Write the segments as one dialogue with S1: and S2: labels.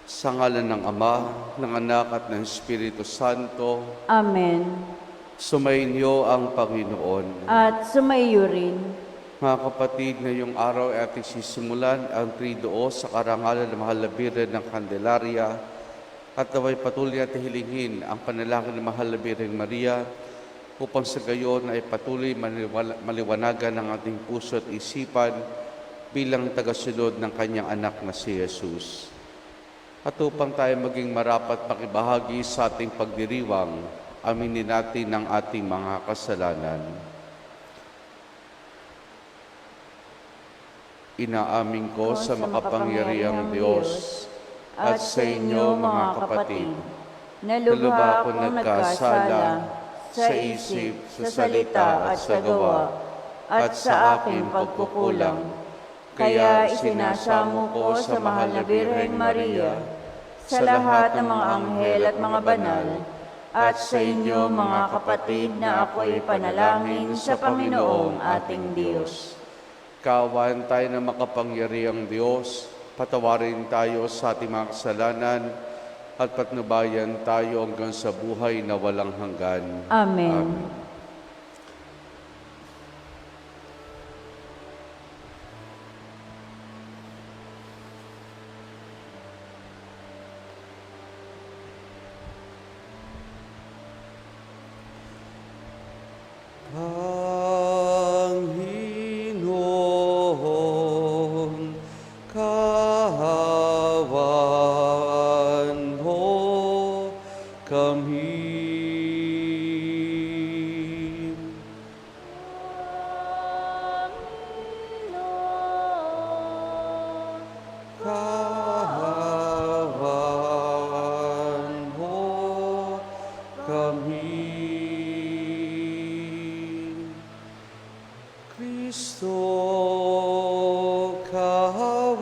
S1: Sa ngalan ng Ama, ng Anak at ng Espiritu Santo.
S2: Amen.
S1: Sumainyo ang Panginoon.
S2: At sumaiyo rin.
S1: Mga kapatid, ngayong araw ay ating sisimulan ang Triduo sa karangalan ng Mahal na Birhen ng Candelaria at naway patuloy natin hilingin ang panalangin ng Mahal na Birhen Maria upang sa gayon ay patuloy maliwanagan ang ating puso at isipan bilang tagasunod ng kanyang anak na si Jesus. At upang tayo maging marapat pakibahagi sa ating pagdiriwang, aminin natin ang ating mga kasalanan. Inaamin ko sa makapangyarihang Diyos at sa inyo mga kapatid, na lubha akong nagkasala sa isip, sa salita at sa gawa, at sa aking pagkukulang. Kaya isinasamo ko sa Mahal na Birhen Maria, sa lahat ng mga anghel at mga banal, at sa inyo mga kapatid na ako'y panalangin sa Panginoong ating Diyos. Kaawaan tayo ng makapangyarihang Diyos, patawarin tayo sa ating mga kasalanan, at patnubayan tayo hanggang sa buhay na walang hanggan.
S2: Amen.
S1: Amen. Panginoon, kahawan mo kami. Kahawan mo kami. Kristo, kahawan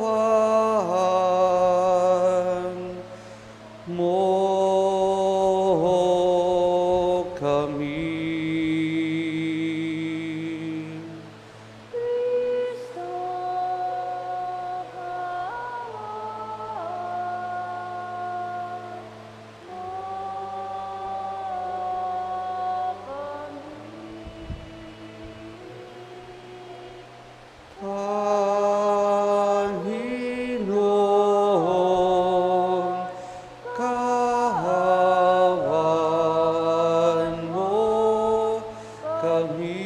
S1: mo kami. Kristo, Panginoon, kahawan mo kami.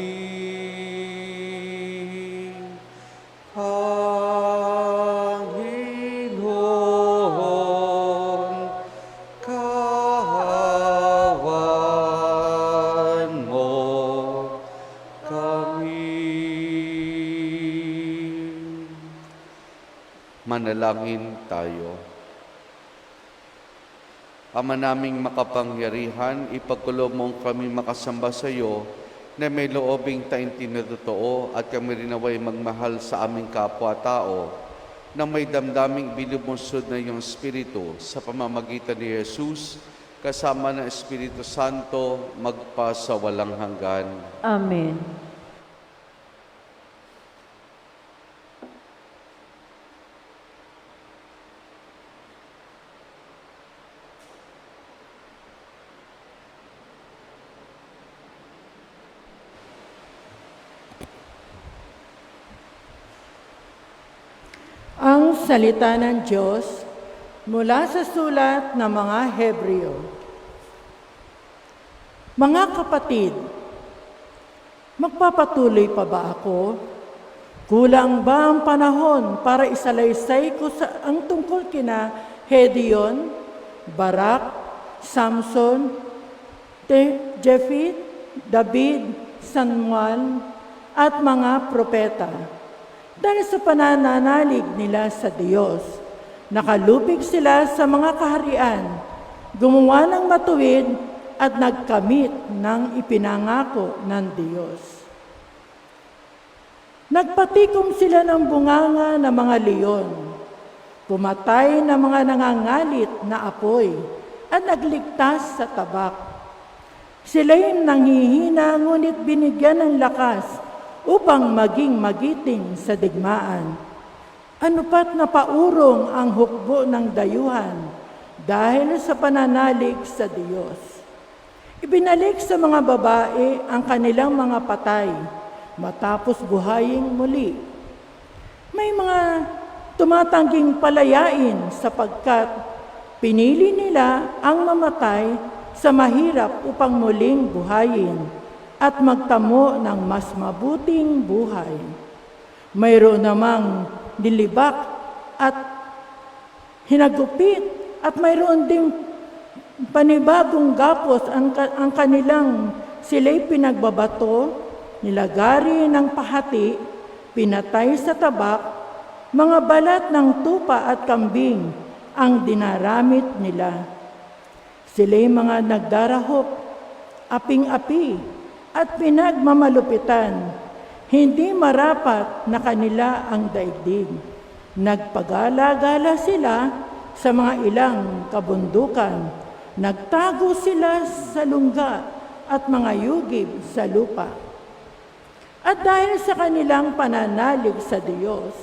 S1: Panginoon, kahawan mo kami. Manalangin tayo. Ama naming makapangyarihan, ipagkulob mong kami makasamba sa iyo na may loobing taintin na totoo at kami rin naway magmahal sa aming kapwa-tao na may damdaming binubusod na iyong Espiritu sa pamamagitan ni Jesus kasama ng Espiritu Santo magpa sa walang hanggan.
S2: Amen.
S3: Ang salita ng Diyos mula sa sulat ng mga Hebreo. Mga kapatid, magpapatuloy pa ba ako? Kulang ba ang panahon para isalaysay ko ang tungkol kina Gedeon, Barak, Samson, Jephthah, David, Samuel, at mga propeta? Dahil sa panananalig nila sa Diyos, nakalupig sila sa mga kaharian, gumawa ng matuwid at nagkamit ng ipinangako ng Diyos. Nagpatikom sila ng bunganga ng mga leon, pumatay ng mga nangangalit na apoy at nagligtas sa tabak. Sila'y nanghihina ngunit binigyan ng lakas upang maging magiting sa digmaan. Ano pat napaurong ang hukbo ng dayuhan dahil sa pananalig sa Diyos. Ibinalik sa mga babae ang kanilang mga patay matapos buhayin muli. May mga tumatangging palayain sapagkat pinili nila ang mamatay sa mahirap upang muling buhayin at magtamo ng mas mabuting buhay. Mayroon namang nilibak at hinagupit at mayroon ding panibagong gapos ang kanilang sila'y pinagbabato, nilagari ng pahati, pinatay sa tabak, mga balat ng tupa at kambing ang dinaramit nila. Sila'y mga nagdarahop, aping-api at pinagmamalupitan, hindi marapat na kanila ang daigdig. Nagpagala-gala sila sa mga ilang kabundukan, nagtago sila sa lungga at mga yugib sa lupa. At dahil sa kanilang pananalig sa Diyos,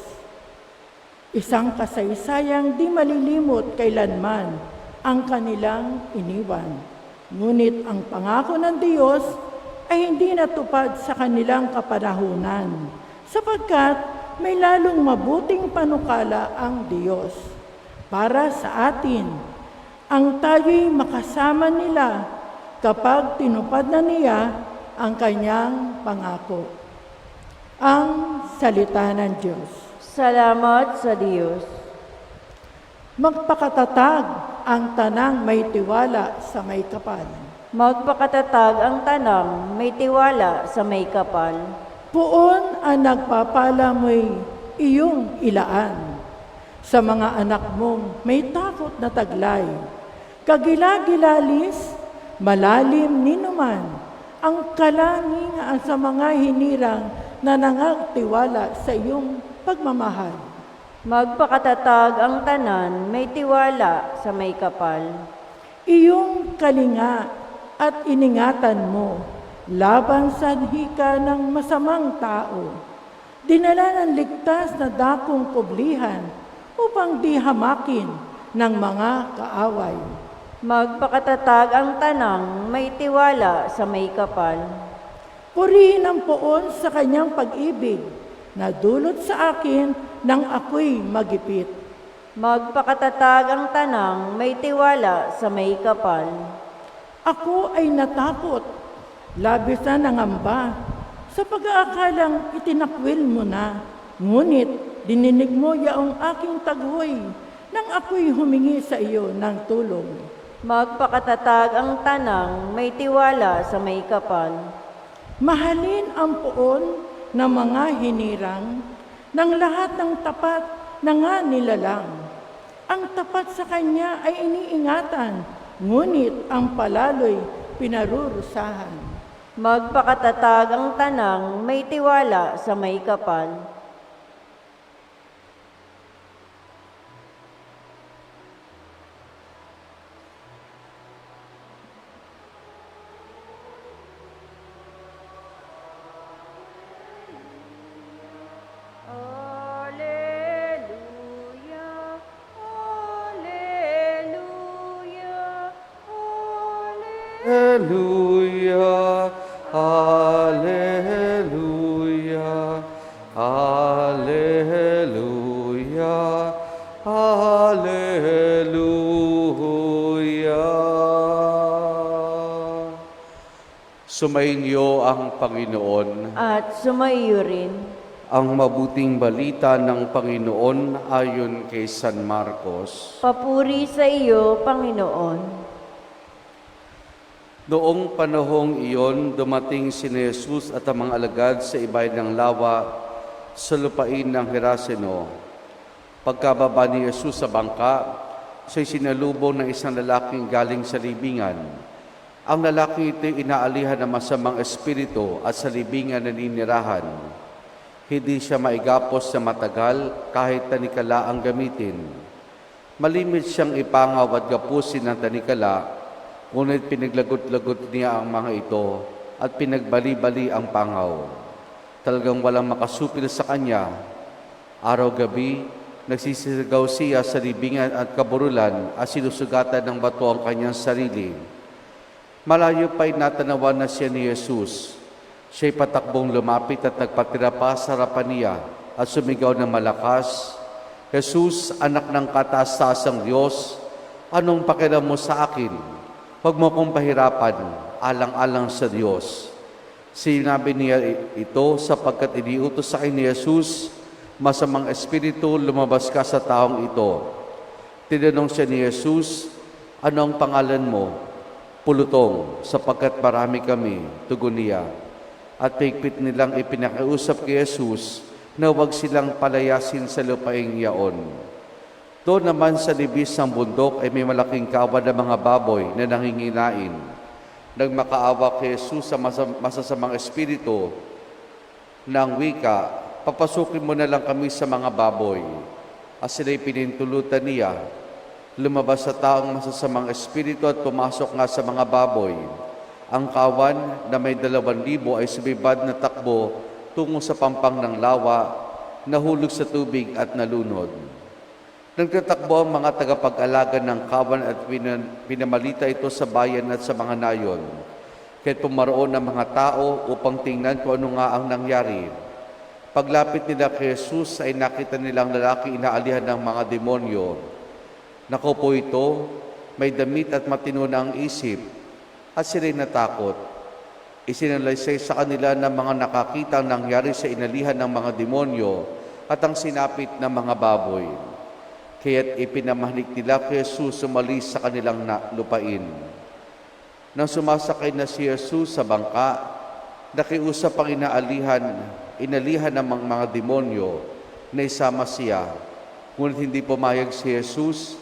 S3: isang kasaysayang di malilimot kailanman ang kanilang iniwan. Ngunit ang pangako ng Diyos ay hindi natupad sa kanilang kapanahunan, sapagkat may lalong mabuting panukala ang Diyos para sa atin, ang tayo'y makasama nila kapag tinupad na niya ang kanyang pangako. Ang salita ng Diyos.
S2: Salamat sa Diyos.
S3: Magpakatatag ang tanang may tiwala sa may kapal.
S2: Magpakatatag ang tanang may tiwala sa may kapal.
S3: Puon ang nagpapala mo'y iyong ilaan. Sa mga anak mong may takot na taglay. Kagilagilalis, malalim ninuman, ang kalangingan sa mga hinirang na nangagtiwala sa iyong pagmamahal.
S2: Magpakatatag ang tanan may tiwala sa may kapal.
S3: Iyong kalinga at iningatan mo laban sa hika ng masamang tao. Dinala ng ligtas na dakong kublihan upang di hamakin ng mga kaaway.
S2: Magpakatatag ang tanang may tiwala sa may kapal.
S3: Purihin ang poon sa kanyang pag-ibig na dulot sa akin nang ako'y magipit.
S2: Magpakatatag ang tanang may tiwala sa may kapal.
S3: Ako ay natakot, labis na nangamba, sa pag-aakalang itinakwil mo na. Ngunit dininig mo yaong aking taghoy nang ako'y humingi sa iyo ng tulong.
S2: Magpakatatag ang tanang may tiwala sa may kapal.
S3: Mahalin ang poon ng mga hinirang ng lahat ng tapat na nga nilalang. Ang tapat sa kanya ay iniingatan, ngunit ang palalo'y pinarurusahan.
S2: Magpakatatag ang tanang may tiwala sa may kapal.
S1: Hallelujah, hallelujah, hallelujah, hallelujah. Sumainyo ang Panginoon.
S2: At sumaiyo rin.
S1: Ang mabuting balita ng Panginoon ayon kay San Marcos.
S2: Papuri sa iyo, Panginoon.
S1: Noong panahong iyon, dumating si Jesus at ang mga alagad sa ibay ng lawa sa lupain ng Geraseno. Pagkababa ni Jesus sa bangka, siya'y sinalubong ng isang lalaking galing sa libingan. Ang lalaking ito inaalihan ng masamang espiritu at sa libingan naninirahan. Hindi siya maigapos na matagal kahit tanikala ang gamitin. Malimit siyang ipangaw at gapusin ng tanikala, ngunit pinaglagot-lagot niya ang mga ito at pinagbali-bali ang pangaw. Talagang walang makasupil sa kanya. Araw-gabi, Nagsisisigaw siya sa libingan at kaburulan at sinusugatan ng bato ang kanyang sarili. Malayo pa'y natanawan na siya ni Jesus. Siya'y patakbong lumapit at nagpatira pa sa harapan niya at sumigaw ng malakas, Jesus, anak ng kataas-taasang Diyos, anong pakialam mo sa akin? Huwag mo kong pahirapan, alang-alang sa Diyos. Sinabi niya ito sapagkat iniutos sa akin ni Jesus, masamang espiritu, lumabas ka sa taong ito. Tinanong siya ni Jesus, ano ang pangalan mo? Pulutong, sapagkat marami kami, tugon niya. At pigpit nilang ipinakiusap kay Jesus na huwag silang palayasin sa lupaing yaon. Doon naman sa libis ng bundok ay may malaking kawan ng mga baboy na nanginginain. Nagmakaawa kay Jesus sa masasamang espiritu ng wika, papasukin mo na lang kami sa mga baboy. At sila'y pinintulutan niya, lumabas sa taong masasamang espiritu at pumasok nga sa mga baboy. Ang kawan na may 2,000 ay sumibad na takbo tungo sa pampang ng lawa, nahulog sa tubig at nalunod. Nagtatakbo ang mga tagapag-alaga ng kawan at pinamalita ito sa bayan at sa mga nayon. Kaya't pumaroon ang mga tao upang tingnan kung ano nga ang nangyari. Paglapit nila kay Jesus ay nakita nilang lalaki inaalihan ng mga demonyo. Nakaupo ito, may damit at matino na ang isip, at sila'y natakot. Isinalaysay sa kanila ng mga nakakita ang nangyari sa inalihan ng mga demonyo at ang sinapit ng mga baboy. Kaya't ipinamahalik nila kay Jesus umalis sa kanilang lupain. Nang sumasakay na si Jesus sa bangka, nakiusap ang inalihan ng mga demonyo na isama siya. Ngunit hindi pumayag si Jesus.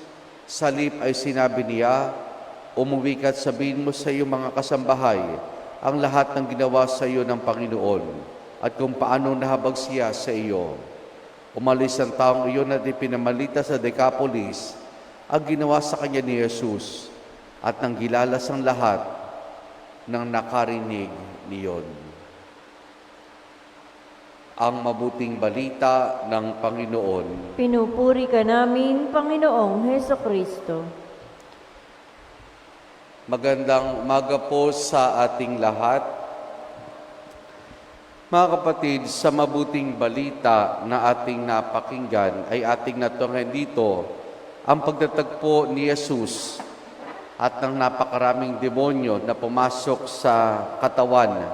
S1: Sa halip ay sinabi niya, umuwi ka at sabihin mo sa iyong mga kasambahay ang lahat ng ginawa sa iyo ng Panginoon at kung paano nahabag siya sa iyo. Umalis ang taong iyon at ipinamalita sa Decapolis ang ginawa sa kanya ni Jesus at nang gilalas ang lahat ng nakarinig niyon. Ang mabuting balita ng Panginoon.
S2: Pinupuri ka namin, Panginoong Heso Kristo.
S1: Magandang umaga po sa ating lahat. Mga kapatid, sa mabuting balita na ating napakinggan ay ating natunghayan dito ang pagtatagpo ni Jesus at ng napakaraming demonyo na pumasok sa katawan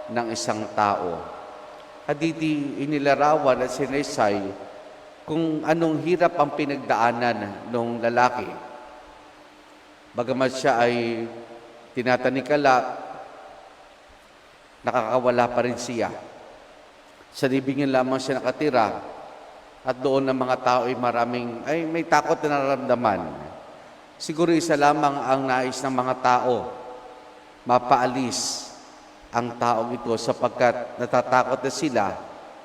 S1: ng isang tao. At dito inilarawan at sinaysay kung anong hirap ang pinagdaanan ng lalaki. Bagamat siya ay tinatanikala, nakakawala pa rin siya. Sa libingan lamang siya nakatira at doon ng mga tao ay may takot na nararamdaman. Siguro isa lamang ang nais ng mga tao, mapaalis ang taong ito sapagkat natatakot na sila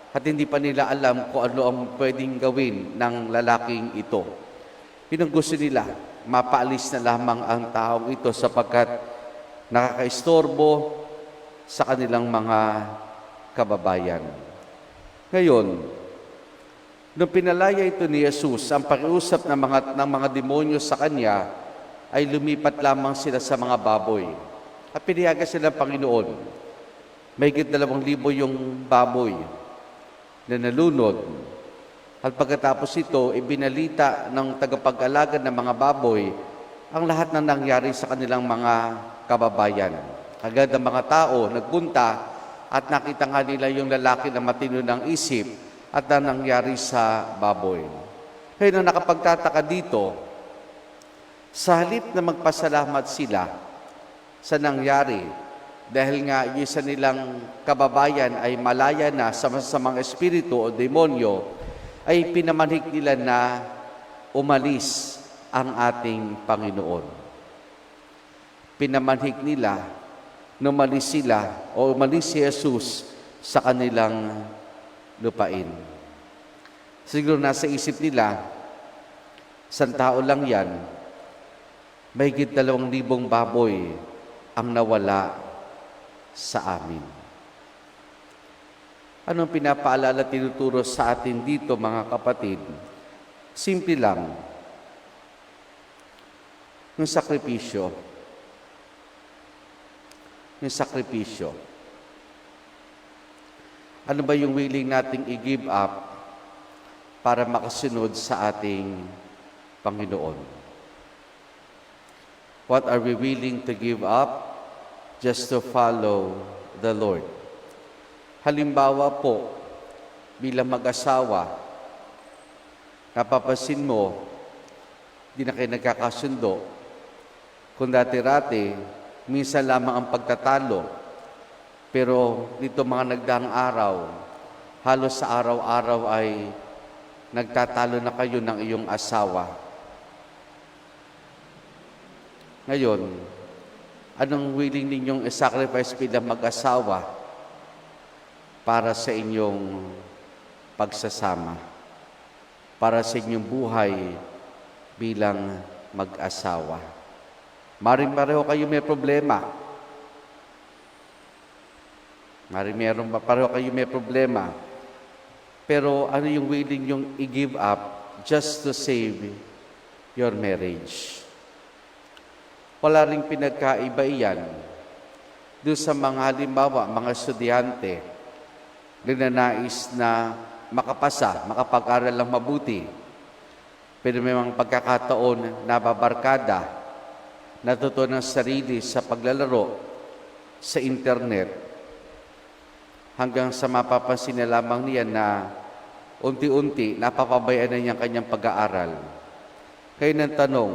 S1: at hindi pa nila alam kung ano ang pwedeng gawin ng lalaking ito. Yun ang gusto nila, mapaalis na lamang ang taong ito sapagkat nakakaistorbo sa kanilang mga kababayan. Ngayon, nung pinalaya ito ni Jesus, ang pakiusap ng mga demonyo sa kanya ay lumipat lamang sila sa mga baboy. At pinayagan sila ng Panginoon. Mahigit 2,000 yung baboy na nalunod. At pagkatapos ito, ibinalita ng tagapag-alaga ng mga baboy ang lahat ng nangyari sa kanilang mga kababayan. Agad ang mga tao nagpunta at nakita nga nila yung lalaki na matino ng isip at na nangyari sa baboy. Kaya nang nakapagtataka dito, sa halip na magpasalamat sila sa nangyari, dahil nga yung isa nilang kababayan ay malaya na sa masasamang espiritu o demonyo, ay pinamanhik nila na umalis ang ating Panginoon. Pinamanhik nila na umalis sila o umalis si Jesus sa kanilang lupain. Siguro nasa isip nila, isang tao lang yan, mahigit 2,000 baboy ang nawala sa amin. Anong pinapaalala tinuturo sa atin dito, mga kapatid? Simple lang. Yung sakripisyo. Yung sakripisyo. Ano ba yung willing nating i-give up para makasunod sa ating Panginoon? What are we willing to give up just to follow the Lord? Halimbawa po, bilang mag-asawa, napapansin mo, di na kayo nagkakasundo. Kung dati-rati, minsan lamang ang pagtatalo. Pero dito mga nagdaang araw, halos sa araw-araw ay nagtatalo na kayo ng iyong asawa. Ngayon, anong willing ninyong i-sacrifice bilang mag-asawa para sa inyong pagsasama? Para sa inyong buhay bilang mag-asawa? Maring pareho kayo may problema. Maring pareho kayo may problema. Pero ano yung willing yung i-give up just to save your marriage? Wala ring pinagkaiba iyan doon sa mga halimbawa, mga estudyante na nais na makapasa, makapag-aral lang mabuti. Pero may mga pagkakataon na babarkada, natuto ng sarili sa paglalaro sa internet, hanggang sa mapapansin na lamang niya na unti-unti napapabayaan na niya ang kanyang pag-aaral. Kaya ng tanong,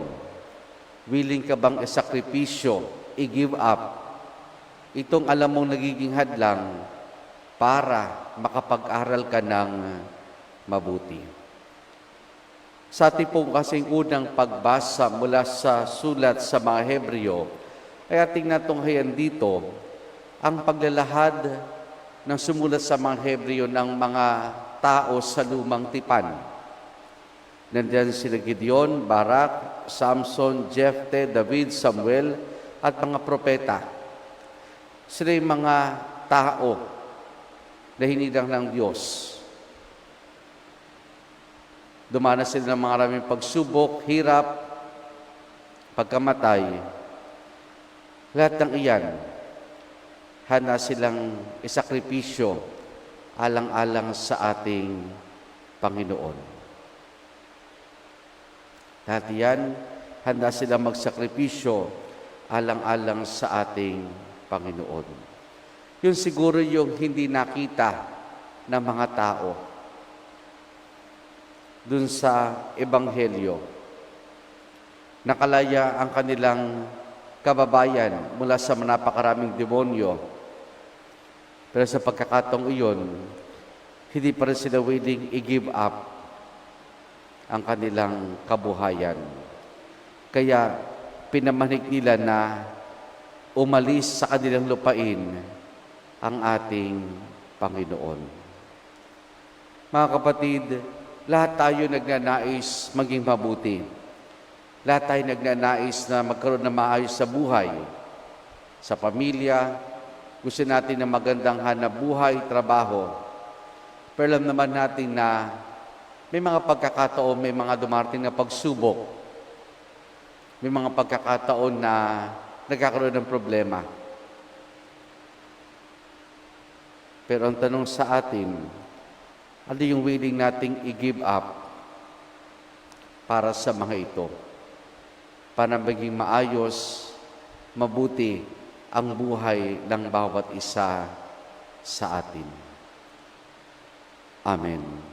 S1: willing ka bang isakripisyo, i-give up itong alam mong nagiging hadlang para makapag-aral ka ng mabuti? Sa ating pong kasing unang pagbasa mula sa sulat sa mga Hebreo, ay ating natunghayan dito ang paglalahad ng sumulat sa mga Hebreo ng mga tao sa lumang tipan. Nandiyan sila Gideon, Barak, Samson, Jefte, David, Samuel, at mga propeta. Sila yung mga tao na hinidang ng Diyos. Dumanas sila ng mga maraming pagsubok, hirap, pagkamatay. Lahat ng iyan, handa silang isakripisyo alang-alang sa ating Panginoon. Lahat yan, handa silang magsakripisyo alang-alang sa ating Panginoon. Yun siguro yung hindi nakita ng mga tao dun sa Ebanghelyo. Nakalaya ang kanilang kababayan mula sa napakaraming demonyo. Pero sa pagkakataong iyon, hindi pa rin sila willing i-give up ang kanilang kabuhayan. Kaya pinamanig nila na umalis sa kanilang lupain ang ating Panginoon. Mga kapatid, lahat tayo nagnanais maging mabuti. Lahat tayo nagnanais na magkaroon ng maayos sa buhay, sa pamilya. Gusto natin ng magandang hanapbuhay, trabaho. Pero alam naman natin na may mga pagkakataon, may mga dumarating na pagsubok. May mga pagkakataon na nagkakaroon ng problema. Pero ang tanong sa atin, ano yung willing nating i-give up para sa mga ito? Para maging maayos, mabuti ang buhay ng bawat isa sa atin. Amen.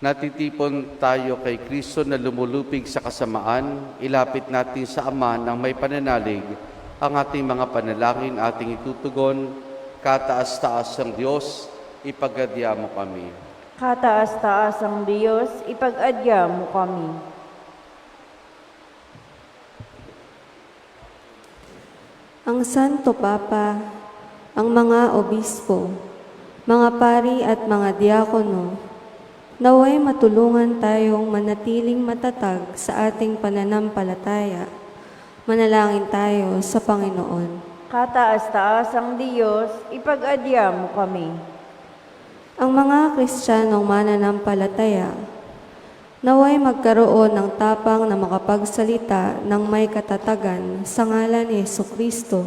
S1: Natitipon tayo kay Kristo na lumulupig sa kasamaan, ilapit natin sa Ama ng may pananalig ang ating mga panalangin, ating itutugon. Kataas-taas ang Diyos, ipag-adya mo kami.
S2: Kataas-taas ang Diyos, ipag-adya mo kami.
S4: Ang Santo Papa, ang mga obispo, mga pari at mga diakono, naway matulungan tayong manatiling matatag sa ating pananampalataya Manalangin tayo sa Panginoon.
S2: Kataas-taasang Diyos, ipag-adya mo kami.
S4: Ang mga Kristiyanong mananampalataya, naway magkaroon ng tapang na makapagsalita ng may katatagan sa ngalan ni Jesucristo.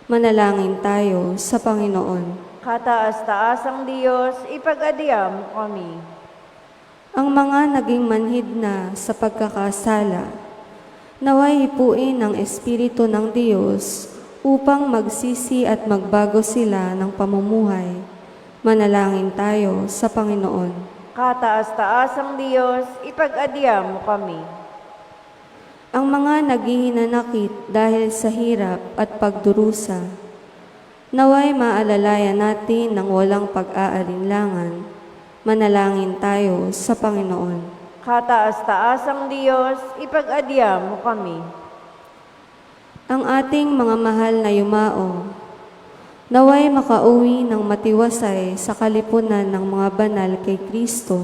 S4: Manalangin tayo sa Panginoon.
S2: Kataas-taasang Diyos, ipag-adya mo kami.
S4: Ang mga naging manhid na sa pagkakasala, naway hipuin ng Espiritu ng Diyos upang magsisi at magbago sila ng pamumuhay. Manalangin tayo sa Panginoon.
S2: Kataas-taasang Diyos, ipag-adya mo kami.
S4: Ang mga naghihinanakit dahil sa hirap at pagdurusa, naway maalalayan natin ng walang pag-aalinlangan. Manalangin tayo sa Panginoon.
S2: Kataas-taasang Diyos, ipag-adya mo kami.
S4: Ang ating mga mahal na yumao, naway makauwi ng matiwasay sa kalipunan ng mga banal kay Kristo.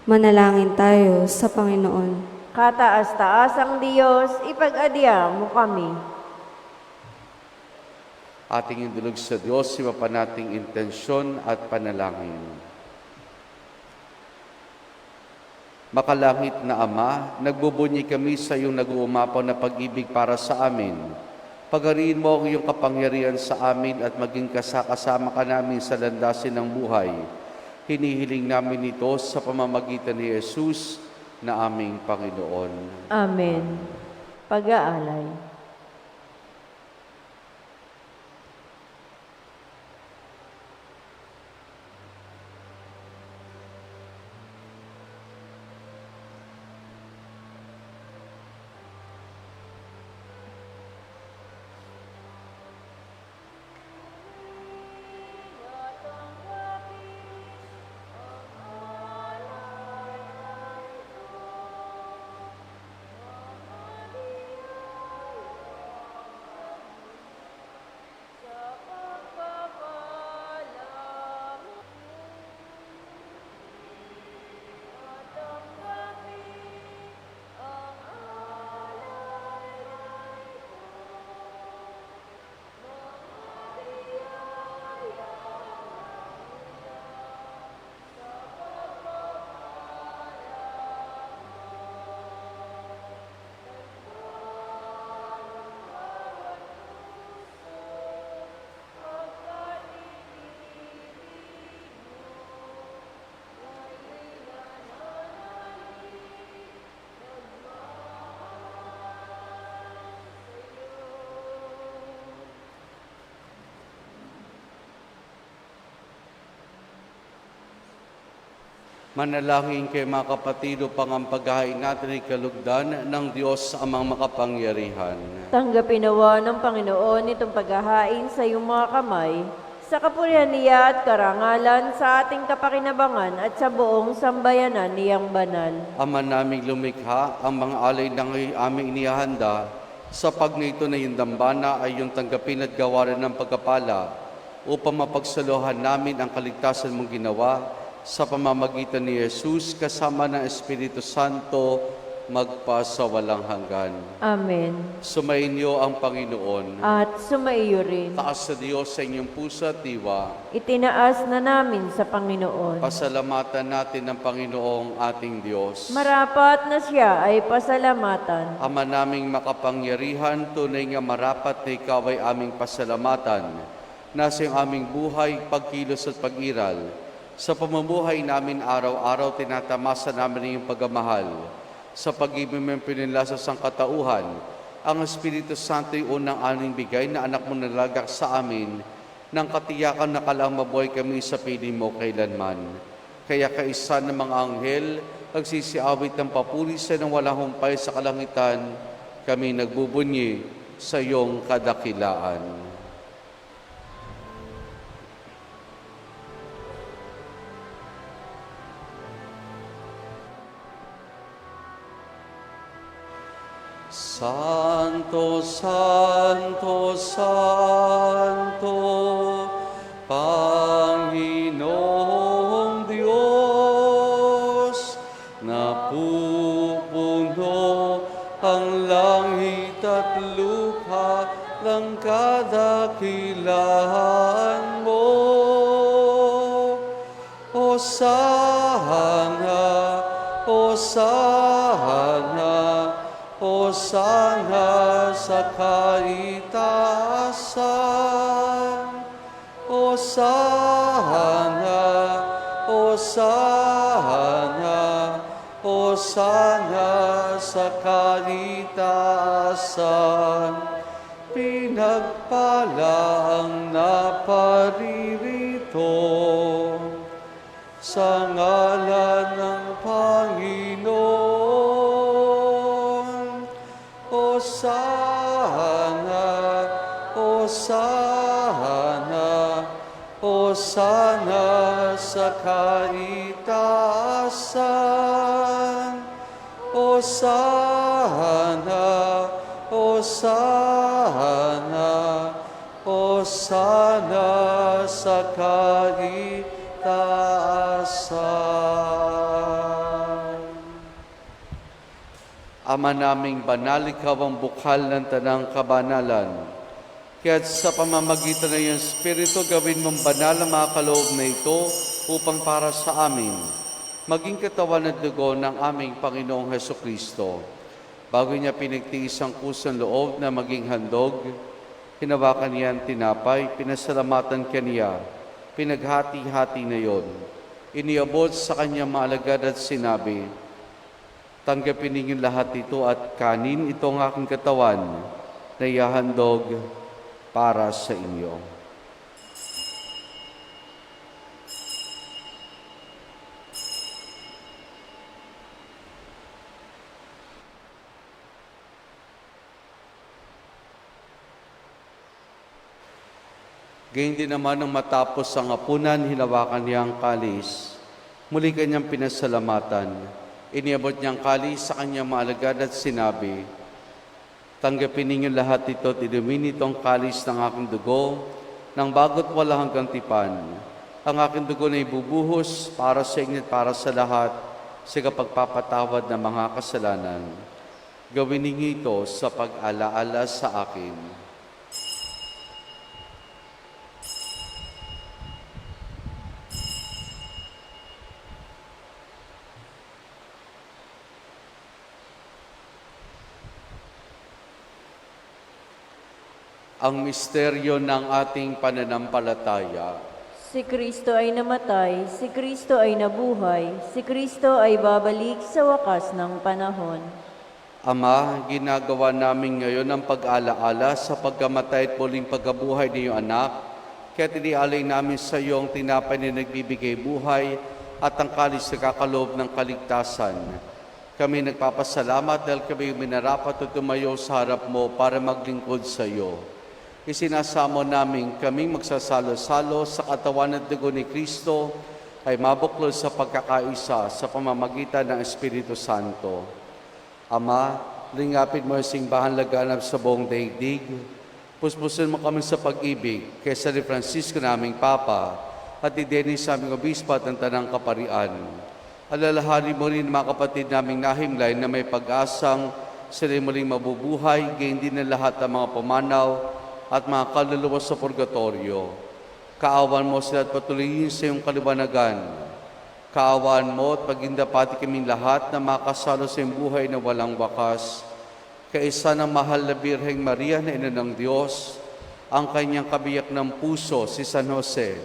S4: Manalangin tayo sa Panginoon.
S2: Kataas-taasang Diyos, ipag-adya mo kami.
S1: Ating indulog sa Diyos, iba pa nating intensyon at panalangin. Makalangit na Ama, nagbubunyi kami sa iyong nag-uumapaw na pag-ibig para sa amin. Pagariin mo ang iyong kapangyarihan sa amin at maging kasama ka namin sa landasin ng buhay. Hinihiling namin ito sa pamamagitan ni Jesus na aming Panginoon.
S2: Amen. Pag-aalay.
S1: Manalangin kayo mga kapatid upang ang paghahain natin ay kalugdan ng Diyos amang makapangyarihan.
S2: Tanggapin nawa ng Panginoon itong paghahain sa iyong mga kamay, sa kapurihan niya at karangalan sa ating kapakinabangan at sa buong sambayanan niyang banal.
S1: Ama naming lumikha, ang mga alay ng aming inihanda, sa pagnito na yung dambana ay yung tanggapin at gawaran ng pagkapala, upang mapagsaluhan namin ang kaligtasan mong ginawa, sa pamamagitan ni Jesus kasama ng Espiritu Santo magpasawalang hanggan.
S2: Amen.
S1: Sumainyo ang Panginoon.
S2: At sumaiyo rin.
S1: Taas sa Diyos sa inyong puso at diwa.
S2: Itinaas na namin sa Panginoon.
S1: Pasalamatan natin ang Panginoong ating Diyos.
S2: Marapat na siya ay pasalamatan.
S1: Ama naming makapangyarihan, tunay nga marapat na ikaw ay aming pasalamatan. Nasa iyong aming buhay, pagkilos at pag-iral. Sa pamumuhay namin araw-araw, tinatamasa namin iyong pagmamahal. Sa pag-ibig mo pinilasa sa sangkatauhan, ang Espiritu Santo ay unang aming bigay na anak mo nalagak sa amin, nang katiyakan na kalang mabuhay kami sa piling mo kailanman. Kaya kaisa ng mga anghel, nagsisiawit ng papurisan ng walang humpay sa kalangitan, kami nagbubunyi sa iyong kadakilaan. Santo, Santo, Santo, Panginoong Diyos, napupuno ang langit at kadakilaan mo. Hosana, Hosana, Hosana sa kaitaasan. Hosana, Hosana, Hosana sa kaitaasan. Pinagpala ang naparirito sa ngalan ng Panginoon. Hosana, Hosana, Hosana sa kaitaasan. Hosana, Hosana, Hosana sa kaitaasan. Ama naming banal, ikaw ang bukal ng tanang kabanalan. Kaya't sa pamamagitan ng iyong Espiritu, gawin mong banal ang mga kaloob na ito upang para sa amin, maging katawan at dugo ng aming Panginoong Hesukristo. Bago niya pinagtiis ang kusang loob na maging handog, hinawakan niya ang tinapay, pinasalamatan kaniya, pinaghati-hati na yon. Iniabot sa kanyang mga alagad at sinabi, tanggapin ninyong lahat ito at kanin, ito ang aking katawan na ihahandog para sa inyo. Gayun din naman nang matapos ang hapunan, hinawakan niya ang kalis. Muli kanyang pinasalamatan. Iniabot niya ang kalis sa kanyang mga alagad at sinabi, tanggapin ninyo lahat ito at inumin itong kalis ng aking dugo, nang bago't wala hanggang tipan. Ang aking dugo na ibubuhos para sa inyo at para sa lahat sa kapagpapatawad ng mga kasalanan. Gawin ninyo ito sa pag-alaala sa akin. Ang misteryo ng ating pananampalataya.
S2: Si Kristo ay namatay, si Kristo ay nabuhay, si Kristo ay babalik sa wakas ng panahon.
S1: Ama, ginagawa namin ngayon ang pag-alaala sa pagkamatay at muling pagkabuhay ng iyong anak, kaya tinialay namin sa iyo ang tinapay na nagbibigay buhay at ang kalis na kakaloob ng kaligtasan. Kami nagpapasalamat dahil kami minarapat at tumayo sa harap mo para maglingkod sa iyo. Isinasamo namin kaming magsasalo-salo sa katawan at dugo ni Kristo ay mabuklod sa pagkakaisa sa pamamagitan ng Espiritu Santo. Ama, lingapin mo ang simbahan laganap sa buong daigdig. Puspusin mo kami sa pag-ibig kay San Francisco naming Papa at ni Dennis aming Obispo at ng Tanang Kaparian. Alalahanin mo rin mga kapatid naming nahimlay na may pag-asang sila muling mabubuhay, gayon din ng lahat ng mga pumanaw at mga kaluluwa sa purgatorio. Kaawan mo sila at patuloyin sa iyong kaliwanagan. Kaawaan mo at pagindapati kaming lahat na makasalo sa iyong buhay na walang wakas. Kaisa ng mahal na Birheng Maria na Ina ng Diyos, ang kanyang kabiyak ng puso, si San Jose.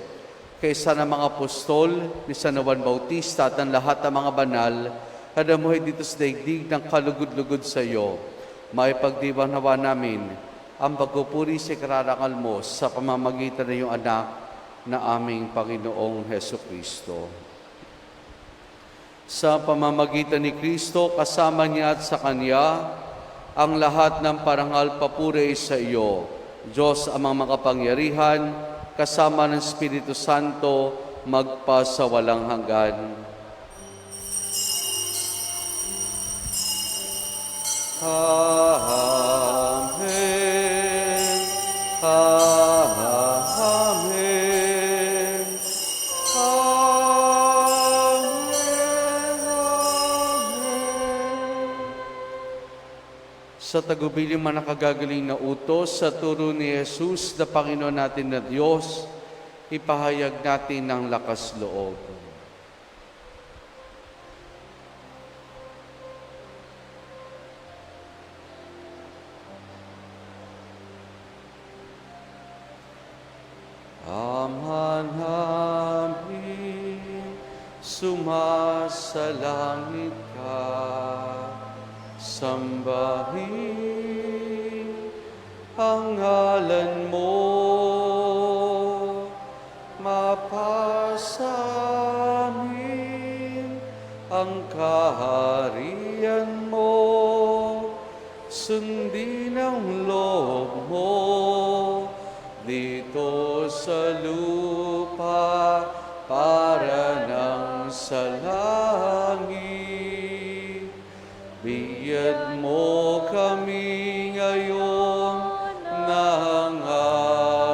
S1: Kaisa ng mga apostol, ni San Juan Bautista at ang lahat ng mga banal na namuhay dito sa daigdig ng kalugod-lugod sa iyo. Maipagdiwang-nawa namin ang pagpupuri sa ikararangal mo sa pamamagitan ng iyong anak na aming Panginoong Hesukristo. Sa pamamagitan ni Kristo, kasama niya at sa Kanya, ang lahat ng parangal papuri sa iyo, Diyos amang makapangyarihan, kasama ng Espiritu Santo, magpa sa walang hanggan. Amen. Amen. Amen. Sa sa tagubiling mga nakagagaling na utos sa turo ni Jesus na Panginoon natin na Diyos, ipahayag natin ng lakas loob. Ama namin, sumasalangit ka, sambahin ang ngalan mo, mapasa amin ang kaharian mo, sundin ang loob mo, dito sa lupa para nang sa langit. Bigyan mo kami ngayon ng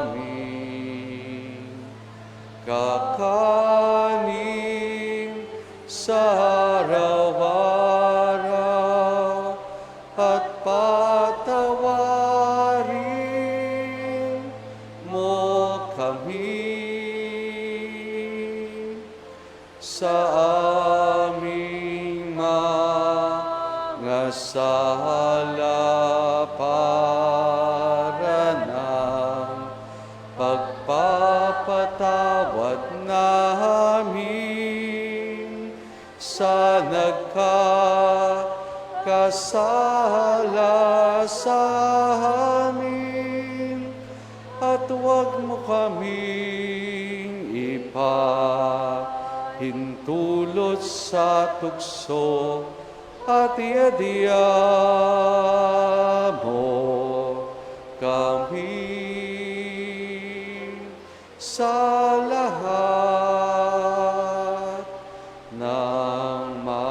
S1: aming kakanin sa araw-araw at patawarin mo kami sa aming mga sala para ng pagpapatawad namin sa nagkakasala sa amin, at huwag mo kaming ipahintulot sa tukso, at iadya mo kami sa lahat ng masama.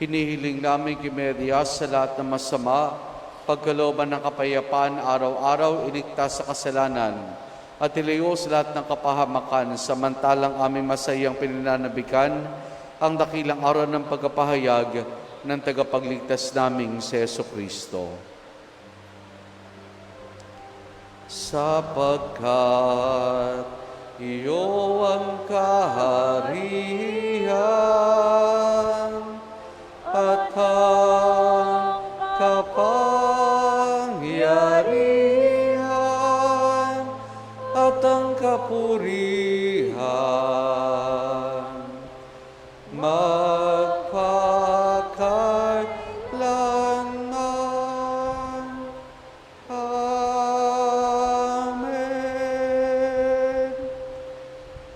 S1: Hinihiling namin kay Maria sa lahat ng masama, pagkalooban ng kapayapaan araw-araw, iligtas sa kasalanan, at ilayo sa lahat ng kapahamakan, samantalang aming masayang pinananabikan ang dakilang araw ng pagkapahayag ng tagapagligtas naming si Jesucristo. Sapagkat iyo ang kaharian at ang kapangyarihan at ang kapurihan magpakailanman. Amen.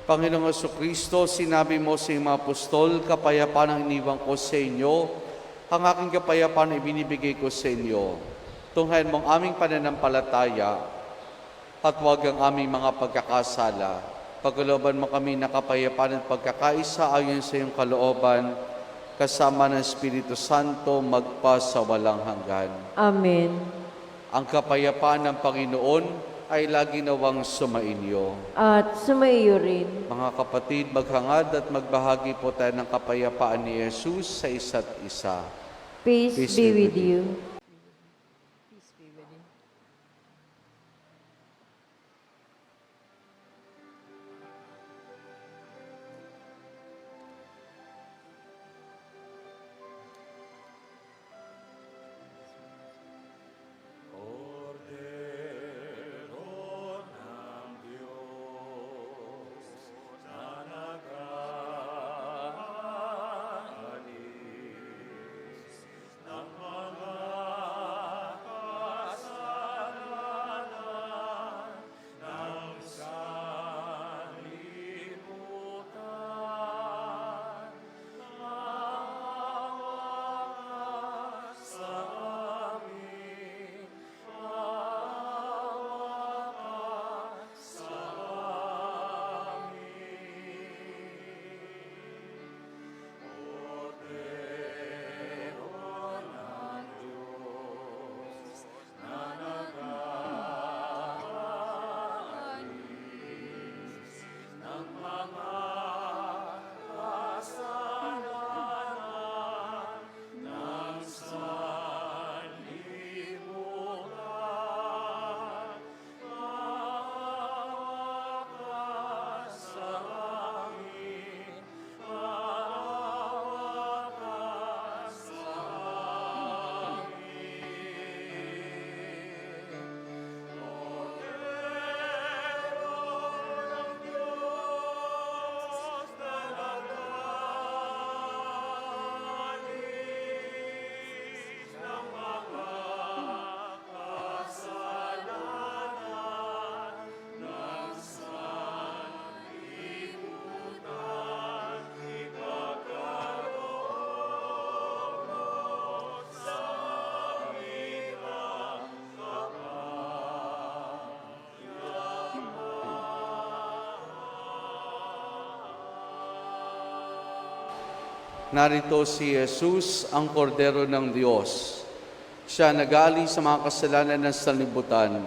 S1: Panginoong Jesucristo, sinabi mo sa iyong mga apostol, kapayapaan ang iniwan ko sa inyo, ang aking kapayapaan ay binibigay ko sa inyo. Tunghayan mong aming pananampalataya at huwag ang aming mga pagkakasala. Pagkalooban mo kami na kapayapaan at pagkakaisa ayon sa iyong kalooban, kasama ng Espiritu Santo magpa sa walang hanggan.
S2: Amen.
S1: Ang kapayapaan ng Panginoon ay lagi nawang sumainyo.
S2: At sumaiyo rin.
S1: Mga kapatid, maghangad at magbahagi po tayo ng kapayapaan ni Jesus sa isa't isa.
S2: Peace be with you.
S5: Ng mga
S1: Narito si Jesus, ang kordero ng Diyos. Siya nag-aali sa mga kasalanan ng sanlibutan.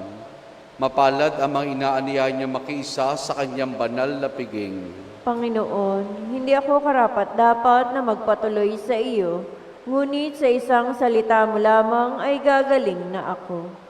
S1: Mapalad ang mga inaaniya niya makiisa sa kanyang banal na piging.
S2: Panginoon, hindi ako karapat-dapat na magpatuloy sa iyo, ngunit sa isang salita mo lamang ay gagaling na ako.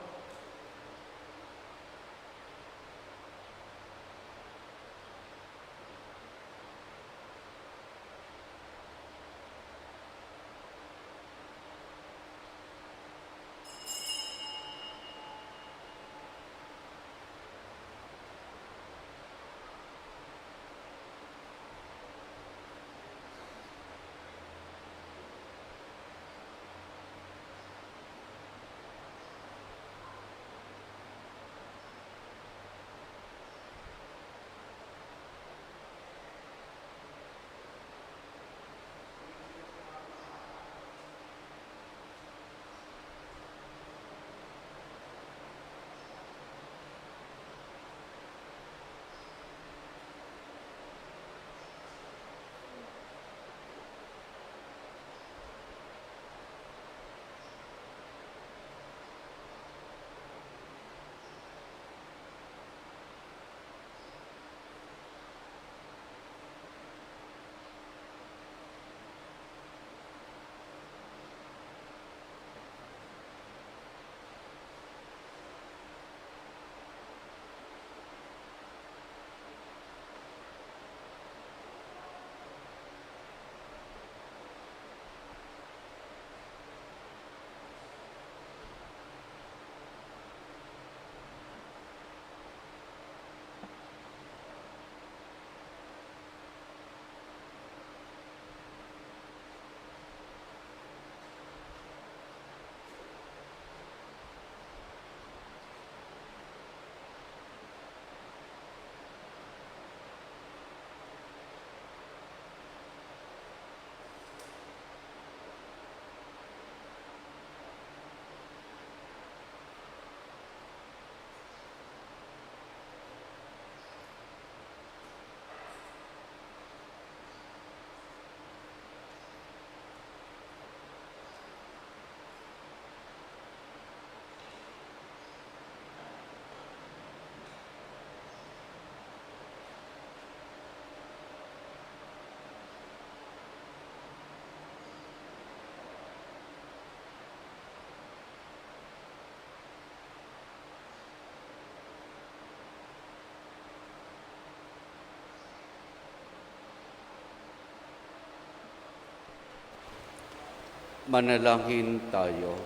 S1: Manalangin tayo.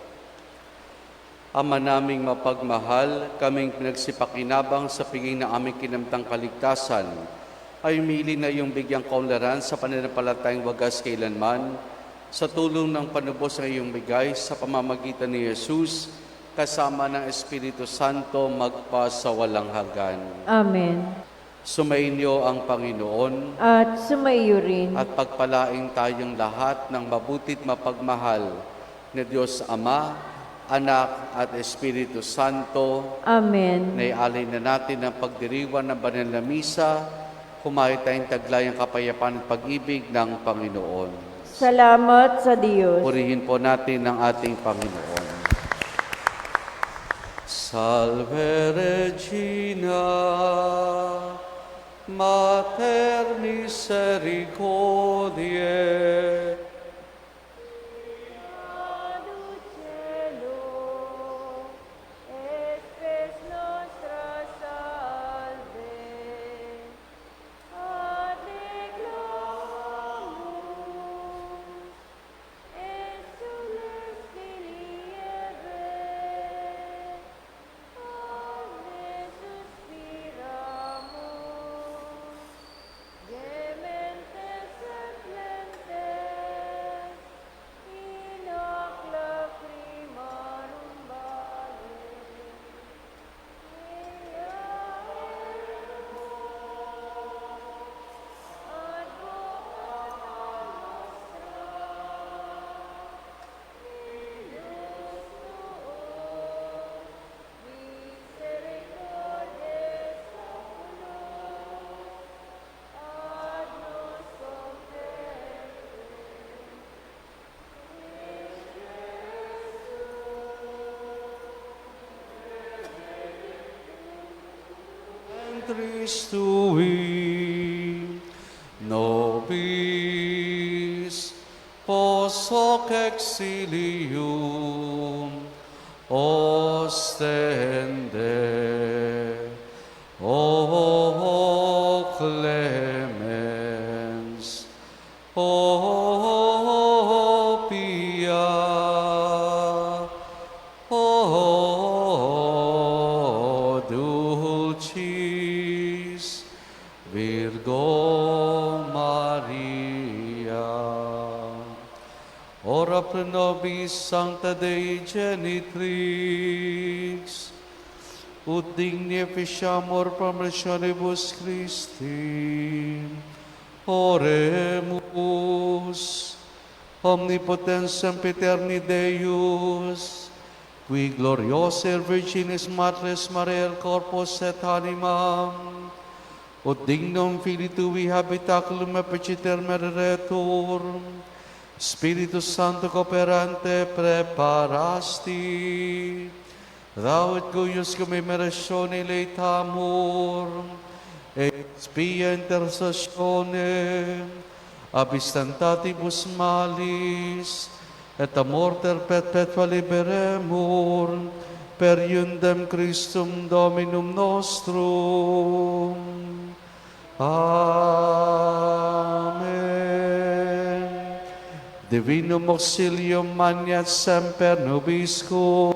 S1: Ama naming mapagmahal, kaming pinagsipakinabang sa piging na aming kinamtang kaligtasan, ay umili na iyong bigyang kaunlaran sa pananampalatayang wagas kailanman, sa tulong ng panubos ng iyong bigay sa pamamagitan ni Jesus, kasama ng Espiritu Santo magpa sa walang hanggan.
S2: Amen.
S1: Sumainyo ang Panginoon
S2: At sumaiyo rin.
S1: at pagpalaing tayong lahat ng mabutit mapagmahal na Diyos Ama, Anak at Espiritu Santo.
S2: Amen.
S1: Naialay na natin ang pagdiriwan ng banal na misa, humayo tayong taglayang kapayapaan at pag-ibig ng Panginoon.
S2: Salamat sa Diyos.
S1: Purihin po natin ang ating Panginoon. Salve Regina, Mater Misericordiae, Christui, nobis pos hoc exilium ostende, o clemens, o pia, o dulcis Virgo Maria. Ora pro nobis Sancta Dei Genitrix, ut digni efficiamur promissionibus Christi. Oremus. Omnipotens sempiterni Deus, qui gloriosa Virginis Matres Mariae corpus et animam, ut dignum Filii Tui habitaculum epiciter meretur, Spiritus Sancto cooperante preparasti, thou et cuius commemoratione leitamur, et spia intercessione, abistantatibus malis, et a morter perpetua liberemur, per iundem Christum Dominum nostrum. Amen. Divinum auxilium magnat semper nobiscum,